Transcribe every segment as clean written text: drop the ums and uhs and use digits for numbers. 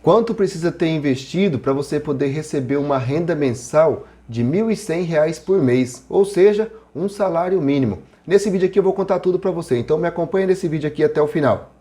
Quanto precisa ter investido para você poder receber uma renda mensal de R$ 1.100 por mês, ou seja, um salário mínimo? Nesse vídeo aqui eu vou contar tudo para você, então me acompanha nesse vídeo aqui até o final.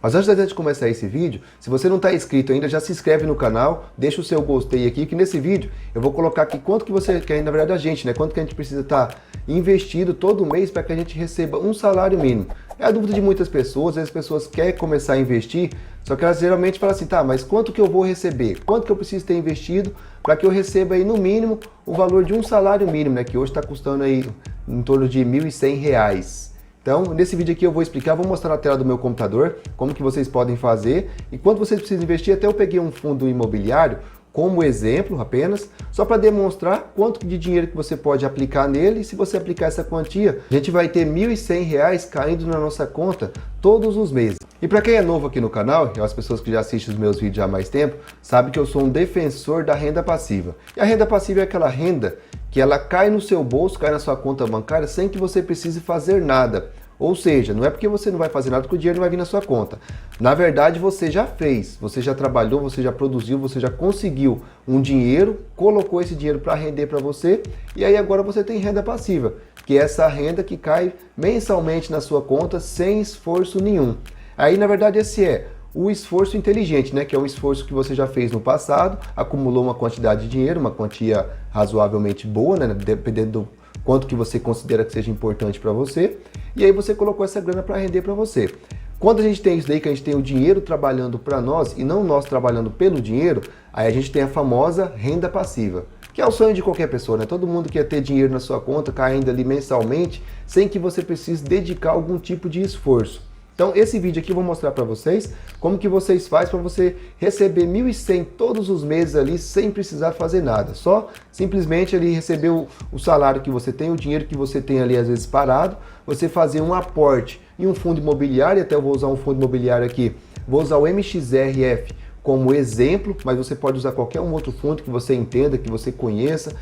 Mas antes da gente começar esse vídeo, se você não está inscrito ainda, já se inscreve no canal, deixa o seu gostei aqui, que nesse vídeo eu vou colocar aqui quanto que você quer, na verdade a gente, né? Quanto que a gente precisa estar investido todo mês para que a gente receba um salário mínimo. É a dúvida de muitas pessoas, as pessoas querem começar a investir, só que elas geralmente falam assim, tá, mas quanto que eu vou receber? Quanto que eu preciso ter investido para que eu receba aí no mínimo o valor de um salário mínimo, né? Que hoje está custando aí em torno de R$ 1.100. Então, nesse vídeo aqui eu vou explicar, vou mostrar na tela do meu computador como que vocês podem fazer e quanto vocês precisam investir. Até eu peguei um fundo imobiliário como exemplo apenas, só para demonstrar quanto de dinheiro que você pode aplicar nele, e se você aplicar essa quantia, a gente vai ter R$ 1.100 caindo na nossa conta todos os meses. E para quem é novo aqui no canal, e as pessoas que já assistem os meus vídeos há mais tempo, sabe que eu sou um defensor da renda passiva. E a renda passiva é aquela renda que ela cai no seu bolso, cai na sua conta bancária sem que você precise fazer nada. Ou seja, não é porque você não vai fazer nada que o dinheiro não vai vir na sua conta. Na verdade, você já fez, você já trabalhou, você já produziu, você já conseguiu um dinheiro, colocou esse dinheiro para render para você, e aí agora você tem renda passiva, que é essa renda que cai mensalmente na sua conta sem esforço nenhum. Aí, na verdade, esse é o esforço inteligente, né? Que é um esforço que você já fez no passado, acumulou uma quantidade de dinheiro, uma quantia razoavelmente boa, né? Dependendo do quanto que você considera que seja importante para você, e aí você colocou essa grana para render para você. Quando a gente tem isso daí, que a gente tem o dinheiro trabalhando para nós e não nós trabalhando pelo dinheiro, aí a gente tem a famosa renda passiva, que é o sonho de qualquer pessoa, né? Todo mundo quer ter dinheiro na sua conta caindo ali mensalmente, sem que você precise dedicar algum tipo de esforço. Então esse vídeo aqui eu vou mostrar para vocês como que vocês fazem para você receber 1.100 todos os meses ali sem precisar fazer nada. Só simplesmente ali receber o salário que você tem, o dinheiro que você tem ali às vezes parado, você fazer um aporte em um fundo imobiliário, até eu vou usar um fundo imobiliário aqui, vou usar o MXRF como exemplo, mas você pode usar qualquer um outro fundo que você entenda, que você conheça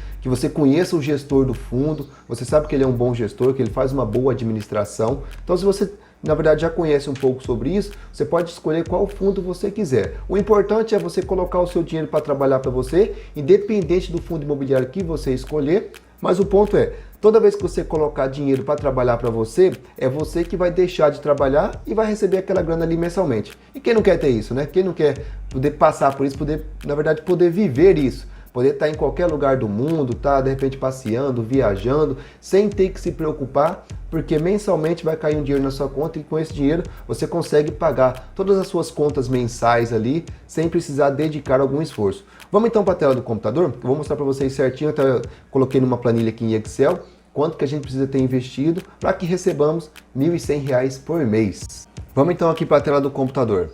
o gestor do fundo, você sabe que ele é um bom gestor, que ele faz uma boa administração. Então se você na verdade já conhece um pouco sobre isso, você pode escolher qual fundo você quiser. O importante é você colocar o seu dinheiro para trabalhar para você, independente do fundo imobiliário que você escolher, mas o ponto é, toda vez que você colocar dinheiro para trabalhar para você, é você que vai deixar de trabalhar e vai receber aquela grana ali mensalmente. E quem não quer ter isso, né? Quem não quer poder passar por isso, na verdade, poder viver isso? Poder estar em qualquer lugar do mundo, tá de repente passeando, viajando, sem ter que se preocupar, porque mensalmente vai cair um dinheiro na sua conta e com esse dinheiro você consegue pagar todas as suas contas mensais ali, sem precisar dedicar algum esforço. Vamos então para a tela do computador, eu vou mostrar para vocês certinho, até eu coloquei numa planilha aqui em Excel, quanto que a gente precisa ter investido para que recebamos R$ 1.100 por mês. Vamos então aqui para a tela do computador.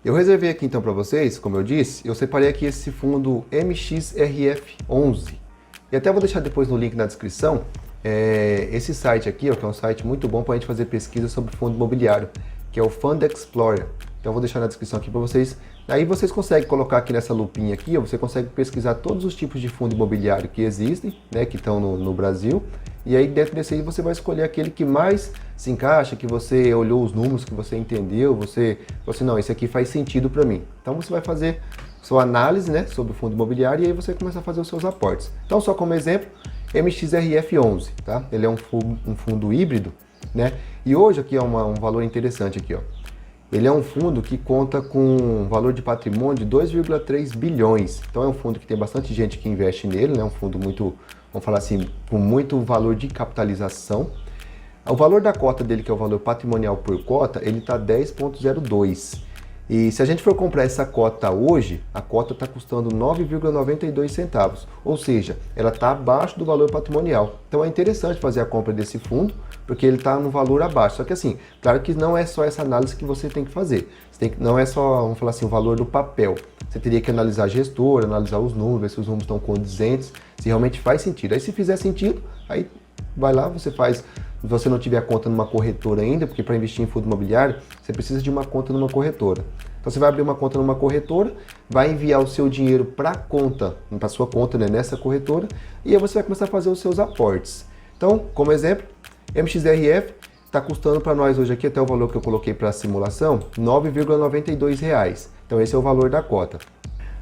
Eu reservei aqui então para vocês, como eu disse, eu separei aqui esse fundo MXRF11. E até vou deixar depois no link na descrição, esse site aqui, ó, que é um site muito bom para a gente fazer pesquisa sobre fundo imobiliário, que é o Fund Explorer. Então eu vou deixar na descrição aqui para vocês. Aí vocês conseguem colocar aqui nessa lupinha aqui, ó, você consegue pesquisar todos os tipos de fundo imobiliário que existem, né, que estão no Brasil. E aí dentro desse aí você vai escolher aquele que mais se encaixa, que você olhou os números, que você entendeu, você falou assim, não, esse aqui faz sentido para mim. Então você vai fazer sua análise, né, sobre o fundo imobiliário e aí você começa a fazer os seus aportes. Então só como exemplo, MXRF11, tá? Ele é um fundo híbrido, né? E hoje aqui é um valor interessante aqui, ó. Ele é um fundo que conta com um valor de patrimônio de 2,3 bilhões. Então é um fundo que tem bastante gente que investe nele, né? Um fundo muito, vamos falar assim, com muito valor de capitalização. O valor da cota dele, que é o valor patrimonial por cota, ele está 10,02. E se a gente for comprar essa cota hoje, a cota está custando 9,92 centavos. Ou seja, ela está abaixo do valor patrimonial. Então é interessante fazer a compra desse fundo, porque ele está no valor abaixo. Só que assim, claro que não é só essa análise que você tem que fazer. Não é só, vamos falar assim, o valor do papel. Você teria que analisar a gestora, analisar os números, ver se os números estão condizentes, se realmente faz sentido. Aí se fizer sentido, aí vai lá, você faz. Se você não tiver conta numa corretora ainda, porque para investir em fundo imobiliário, você precisa de uma conta numa corretora. Então você vai abrir uma conta numa corretora, vai enviar o seu dinheiro para a sua conta, né, nessa corretora, e aí você vai começar a fazer os seus aportes. Então, como exemplo, MXRF, está custando para nós hoje aqui, até o valor que eu coloquei para a simulação, R$ 9,92. Então esse é o valor da cota.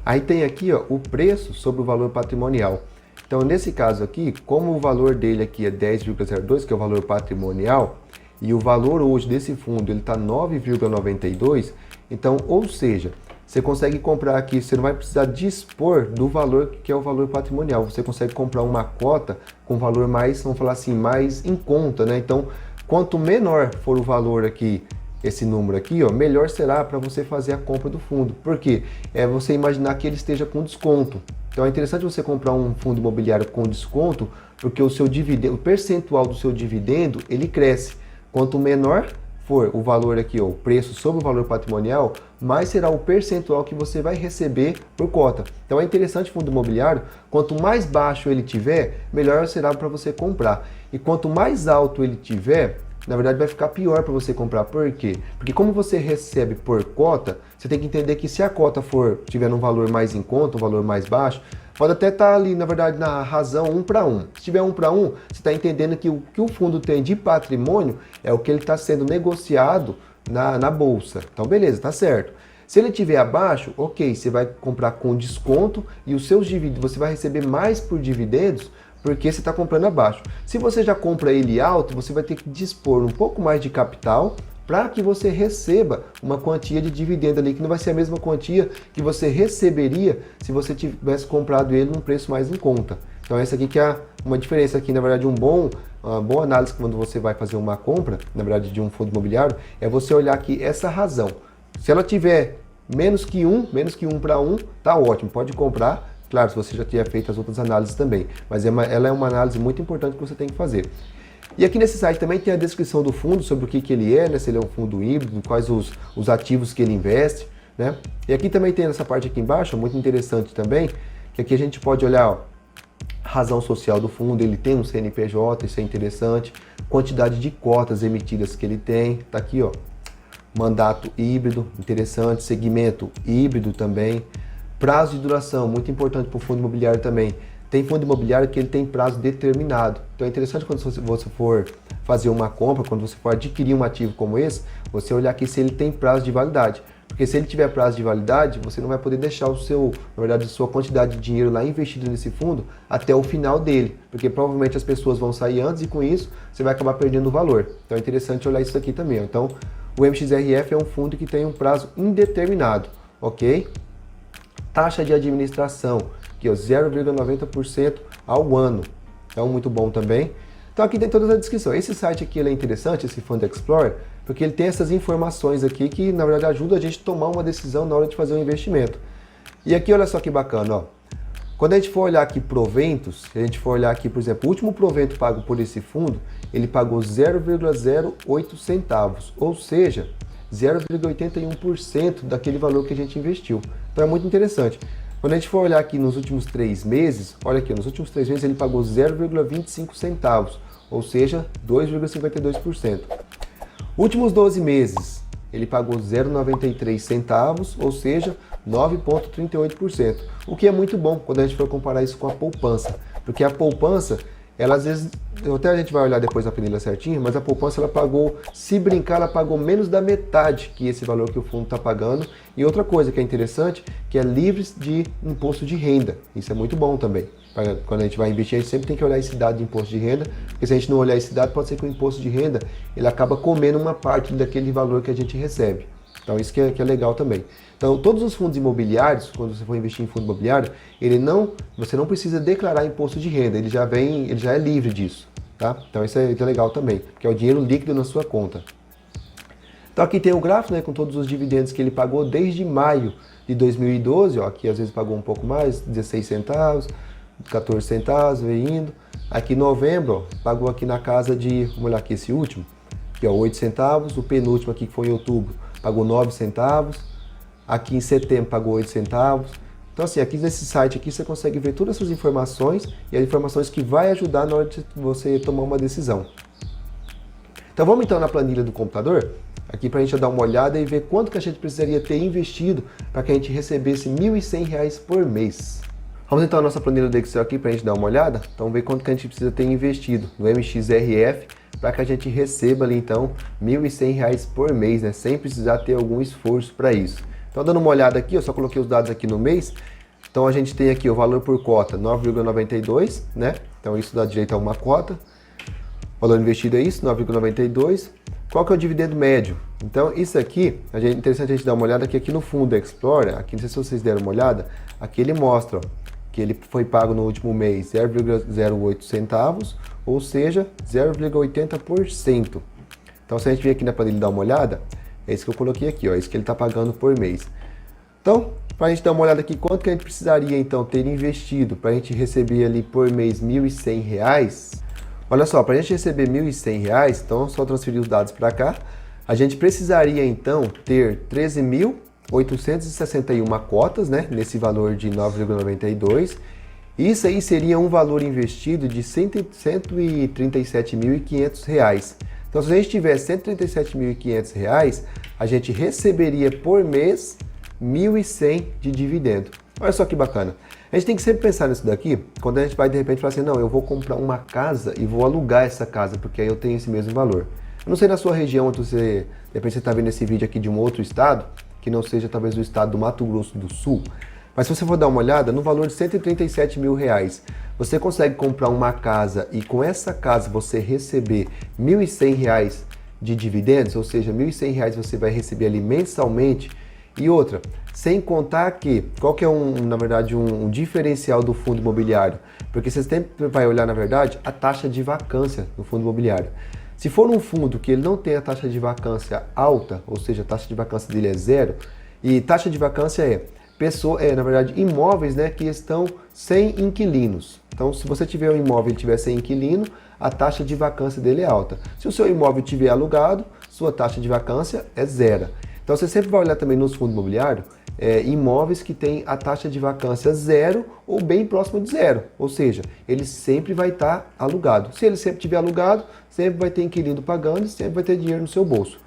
Aí tem aqui ó, o preço sobre o valor patrimonial. Então nesse caso aqui, como o valor dele aqui é 10,02, que é o valor patrimonial, e o valor hoje desse fundo ele está 9,92, então, ou seja, você consegue comprar aqui, você não vai precisar dispor do valor que é o valor patrimonial. Você consegue comprar uma cota com valor mais, vamos falar assim, mais em conta, né? Então, quanto menor for o valor aqui, esse número aqui, ó, melhor será para você fazer a compra do fundo. Por quê? É você imaginar que ele esteja com desconto. Então é interessante você comprar um fundo imobiliário com desconto, porque o seu dividendo, o percentual do seu dividendo, ele cresce. Quanto menor for o valor aqui, ó, o preço sobre o valor patrimonial, mais será o percentual que você vai receber por cota. Então é interessante o fundo imobiliário, quanto mais baixo ele tiver, melhor será para você comprar. E quanto mais alto ele tiver, na verdade vai ficar pior para você comprar. Por quê? Porque como você recebe por cota, você tem que entender que se a cota tiver um valor mais em conta, um valor mais baixo, pode até estar ali, na verdade, na razão 1 para 1. Se tiver 1 para 1, você está entendendo que o que o fundo tem de patrimônio é o que ele está sendo negociado na bolsa. Então, beleza, tá certo. Se ele estiver abaixo, ok, você vai comprar com desconto e os seus dividendos, você vai receber mais por dividendos porque você está comprando abaixo. Se você já compra ele alto, você vai ter que dispor um pouco mais de capital para que você receba uma quantia de dividendo ali, que não vai ser a mesma quantia que você receberia se você tivesse comprado ele num preço mais em conta. Então essa aqui que é uma diferença aqui, na verdade, uma boa análise quando você vai fazer uma compra, na verdade, de um fundo imobiliário, é você olhar aqui essa razão. Se ela tiver menos que 1 para 1, tá ótimo, pode comprar. Claro, se você já tiver feito as outras análises também, mas ela é uma análise muito importante que você tem que fazer. E aqui nesse site também tem a descrição do fundo, sobre o que ele é, né? Se ele é um fundo híbrido, quais os ativos que ele investe, né? E aqui também tem essa parte aqui embaixo, muito interessante também, que aqui a gente pode olhar, ó, razão social do fundo, ele tem um CNPJ, isso é interessante, quantidade de cotas emitidas que ele tem, tá aqui, ó, mandato híbrido, interessante, segmento híbrido também, prazo de duração, muito importante para o fundo imobiliário também. Tem fundo imobiliário que ele tem prazo determinado. Então é interessante quando você for fazer uma compra, quando você for adquirir um ativo como esse, você olhar aqui se ele tem prazo de validade. Porque se ele tiver prazo de validade, você não vai poder deixar na verdade, a sua quantidade de dinheiro lá investido nesse fundo até o final dele. Porque provavelmente as pessoas vão sair antes e com isso você vai acabar perdendo o valor. Então é interessante olhar isso aqui também. Então o MXRF é um fundo que tem um prazo indeterminado, ok? Taxa de administração, que é 0,90% ao ano. Então, muito bom também. Então, aqui tem toda a descrição. Esse site aqui ele é interessante, esse Fund Explorer, porque ele tem essas informações aqui que, na verdade, ajudam a gente a tomar uma decisão na hora de fazer um investimento. E aqui, olha só que bacana, ó. Quando a gente for olhar aqui proventos, se a gente for olhar aqui, por exemplo, o último provento pago por esse fundo, ele pagou 0,08 centavos, ou seja, 0,81% daquele valor que a gente investiu. Então é muito interessante. Quando a gente for olhar aqui nos últimos 3 meses, olha aqui, nos últimos 3 meses ele pagou 0,25 centavos, ou seja, 2,52%. Últimos 12 meses, ele pagou 0,93 centavos, ou seja, 9,38%. O que é muito bom quando a gente for comparar isso com a poupança, porque a poupança, ela às vezes, até a gente vai olhar depois a planilha certinha, mas a poupança ela pagou, se brincar, ela pagou menos da metade que esse valor que o fundo está pagando. E outra coisa que é interessante, que é livre de imposto de renda. Isso é muito bom também. Quando a gente vai investir, a gente sempre tem que olhar esse dado de imposto de renda, porque se a gente não olhar esse dado, pode ser que o imposto de renda ele acaba comendo uma parte daquele valor que a gente recebe. Então isso que é legal também. Então todos os fundos imobiliários, quando você for investir em fundo imobiliário, você não precisa declarar imposto de renda, ele já é livre disso, tá? Então isso é legal também, que é o dinheiro líquido na sua conta. Então aqui tem o gráfico, né, com todos os dividendos que ele pagou desde maio de 2012, ó, aqui às vezes pagou um pouco mais, 16 centavos, 14 centavos, vem indo. Aqui em novembro, ó, pagou aqui na casa de, vamos olhar aqui esse último, aqui ó, 8 centavos, o penúltimo aqui que foi em outubro, pagou 9 centavos, aqui em setembro pagou 8 centavos. Então assim, aqui nesse site aqui você consegue ver todas essas informações e as informações que vai ajudar na hora de você tomar uma decisão. Então vamos então na planilha do computador, aqui para a gente dar uma olhada e ver quanto que a gente precisaria ter investido para que a gente recebesse R$ 1.100 por mês. Vamos então à nossa planilha do Excel aqui para a gente dar uma olhada. Então ver quanto que a gente precisa ter investido no MXRF para que a gente receba ali então R$ 1.100 por mês, né? Sem precisar ter algum esforço para isso. Então dando uma olhada aqui, eu só coloquei os dados aqui no mês. Então a gente tem aqui o valor por cota 9,92, né? Então isso dá direito a uma cota. O valor investido é isso, 9,92. Qual que é o dividendo médio? Então isso aqui, é interessante a gente dar uma olhada aqui no fundo Explorer. Aqui não sei se vocês deram uma olhada. Aqui ele mostra, ó, que ele foi pago no último mês 0,08 centavos, ou seja, 0,80%. Então se a gente vir aqui na planilha e dar uma olhada, é isso que eu coloquei aqui, ó, é isso que ele está pagando por mês. Então, para a gente dar uma olhada aqui, quanto que a gente precisaria então ter investido para a gente receber ali por mês R$ 1.100? Olha só, para a gente receber R$ 1.100, então só transferir os dados para cá, a gente precisaria então ter 13.861 cotas, né, nesse valor de 9,92. Isso aí seria um valor investido de R$ 137.500. Então, se a gente tivesse R$ 137.500, a gente receberia por mês R$ 1.100 de dividendo. Olha só que bacana. A gente tem que sempre pensar nisso daqui, quando a gente vai de repente falar assim, não, eu vou comprar uma casa e vou alugar essa casa, porque aí eu tenho esse mesmo valor. Eu não sei na sua região, onde você, de repente você está vendo esse vídeo aqui de um outro estado, que não seja talvez o estado do Mato Grosso do Sul, mas se você for dar uma olhada, no valor de R$ 137.000, você consegue comprar uma casa e com essa casa você receber R$ 1.100 de dividendos, ou seja, R$ 1.100 você vai receber ali mensalmente. E outra, sem contar que, qual que é na verdade um diferencial do fundo imobiliário? Porque você sempre vai olhar, na verdade, a taxa de vacância do fundo imobiliário. Se for um fundo que ele não tem a taxa de vacância alta, ou seja, a taxa de vacância dele é zero, e taxa de vacância na verdade, imóveis, né, que estão sem inquilinos. Então, se você tiver um imóvel e ele tiver sem inquilino, a taxa de vacância dele é alta. Se o seu imóvel tiver alugado, sua taxa de vacância é zero. Então, você sempre vai olhar também nos fundos imobiliários, imóveis que têm a taxa de vacância zero ou bem próximo de zero. Ou seja, ele sempre vai estar alugado. Se ele sempre estiver alugado, sempre vai ter inquilino pagando e sempre vai ter dinheiro no seu bolso.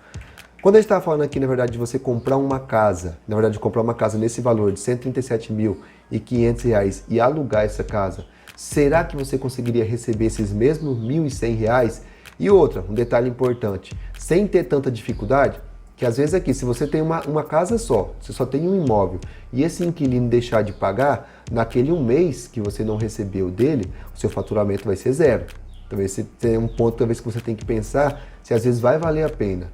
Quando a gente está falando aqui, na verdade, de você comprar uma casa, na verdade, comprar uma casa nesse valor de R$ 137.500 e alugar essa casa, será que você conseguiria receber esses mesmos R$ 1.100? E outra, um detalhe importante, sem ter tanta dificuldade, que às vezes aqui, se você tem uma casa só, você só tem um imóvel, e esse inquilino deixar de pagar, naquele um mês que você não recebeu dele, o seu faturamento vai ser zero. Talvez você tenha um ponto talvez que você tem que pensar se às vezes vai valer a pena.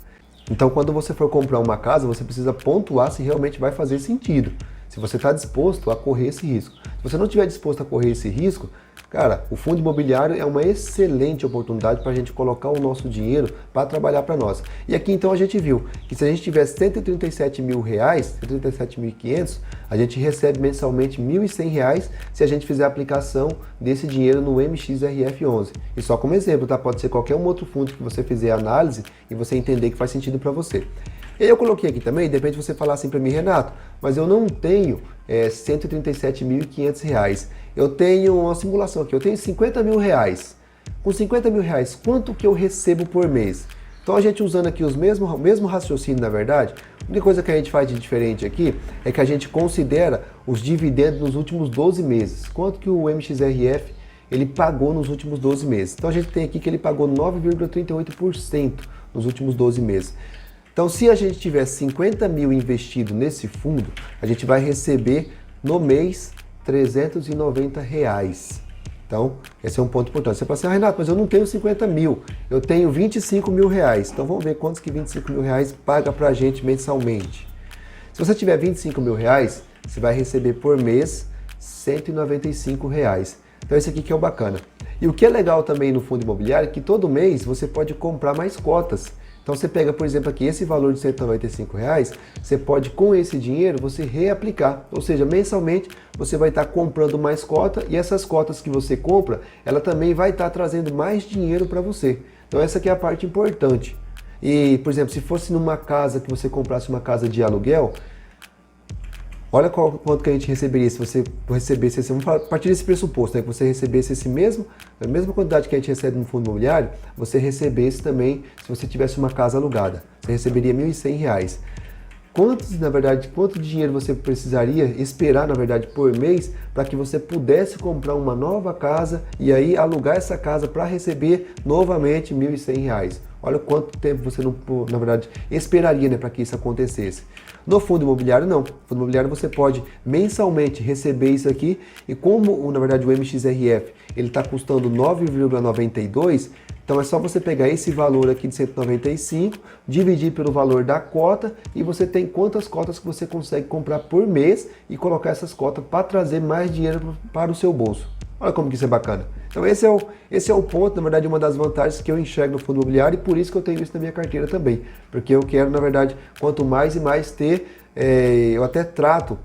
Então, quando você for comprar uma casa, você precisa pontuar se realmente vai fazer sentido. Se você está disposto a correr esse risco. Se você não estiver disposto a correr esse risco, cara, o fundo imobiliário é uma excelente oportunidade para a gente colocar o nosso dinheiro para trabalhar para nós. E aqui então a gente viu que se a gente tivesse R$ 137.000, R$ 137.500, a gente recebe mensalmente R$ 1.100 se a gente fizer a aplicação desse dinheiro no MXRF11. E só como exemplo, tá? Pode ser qualquer um outro fundo que você fizer análise e você entender que faz sentido para você. E aí eu coloquei aqui também, de repente você falar assim para mim, Renato, mas eu não tenho R$ 137.500. Eu tenho uma simulação aqui, eu tenho R$ 50.000. Com R$ 50.000, quanto que eu recebo por mês? Então a gente usando aqui o mesmo raciocínio, na verdade, a única coisa que a gente faz de diferente aqui é que a gente considera os dividendos nos últimos 12 meses. Quanto que o MXRF ele pagou nos últimos 12 meses? Então a gente tem aqui que ele pagou 9,38% nos últimos 12 meses. Então, se a gente tiver 50 mil investido nesse fundo, a gente vai receber no mês R$390. Então, esse é um ponto importante. Você fala assim, Renato, mas eu não tenho 50 mil, eu tenho 25 mil reais. Então, vamos ver quantos que 25 mil reais paga pra gente mensalmente. Se você tiver 25 mil reais, você vai receber por mês R$195. Então, esse aqui que é o bacana. E o que é legal também no fundo imobiliário é que todo mês você pode comprar mais cotas. Então você pega, por exemplo, aqui esse valor de R$195, você pode com esse dinheiro você reaplicar. Ou seja, mensalmente você vai estar comprando mais cota e essas cotas que você compra, ela também vai estar trazendo mais dinheiro para você. Então essa aqui é a parte importante. E, por exemplo, se fosse numa casa que você comprasse uma casa de aluguel, olha quanto que a gente receberia se você recebesse vamos partir desse pressuposto, né, que você recebesse a mesma quantidade que a gente recebe no fundo imobiliário, você recebesse também, se você tivesse uma casa alugada, você receberia R$1.100. quanto dinheiro você precisaria esperar, na verdade, por mês para que você pudesse comprar uma nova casa e aí alugar essa casa para receber novamente R$ 1.100. Olha quanto tempo você não, na verdade, esperaria, né, para que isso acontecesse. No fundo imobiliário não. No fundo imobiliário você pode mensalmente receber isso aqui e como, na verdade, o MXRF ele está custando 9,92, então é só você pegar esse valor aqui de 195, dividir pelo valor da cota e você tem quantas cotas que você consegue comprar por mês e colocar essas cotas para trazer mais dinheiro para o seu bolso. Olha como que isso é bacana. Então esse é o ponto, na verdade, uma das vantagens que eu enxergo no fundo imobiliário e por isso que eu tenho isso na minha carteira também. Porque eu quero, na verdade, quanto mais e mais ter, eu até trato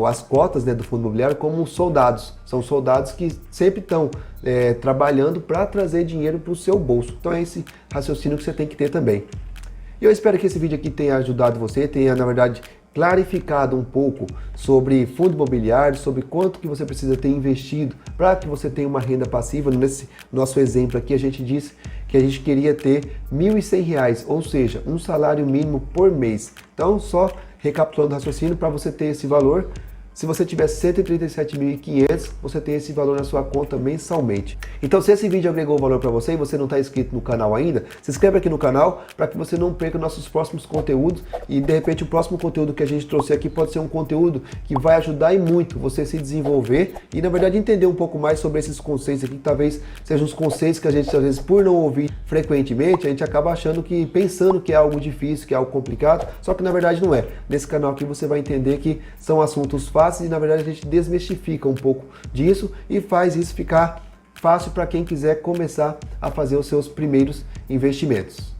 as cotas, né, do fundo imobiliário como soldados. São soldados que sempre estão trabalhando para trazer dinheiro para o seu bolso. Então é esse raciocínio que você tem que ter também. E eu espero que esse vídeo aqui tenha ajudado você, tenha, na verdade, clarificado um pouco sobre fundo imobiliário, sobre quanto que você precisa ter investido para que você tenha uma renda passiva. Nesse nosso exemplo aqui, a gente disse que a gente queria ter R$ 1.100, ou seja, um salário mínimo por mês. Então, só recapitulando o raciocínio, para você ter esse valor, se você tiver 137.500, você tem esse valor na sua conta mensalmente. Então, se esse vídeo agregou valor para você e você não está inscrito no canal ainda, se inscreve aqui no canal para que você não perca nossos próximos conteúdos e, de repente, o próximo conteúdo que a gente trouxe aqui pode ser um conteúdo que vai ajudar e muito você se desenvolver e, na verdade, entender um pouco mais sobre esses conceitos aqui, que talvez sejam os conceitos que a gente, às vezes, por não ouvir frequentemente, a gente acaba achando que, pensando que é algo difícil, que é algo complicado, só que, na verdade, não é. Nesse canal aqui você vai entender que são assuntos fáceis e na verdade a gente desmistifica um pouco disso e faz isso ficar fácil para quem quiser começar a fazer os seus primeiros investimentos.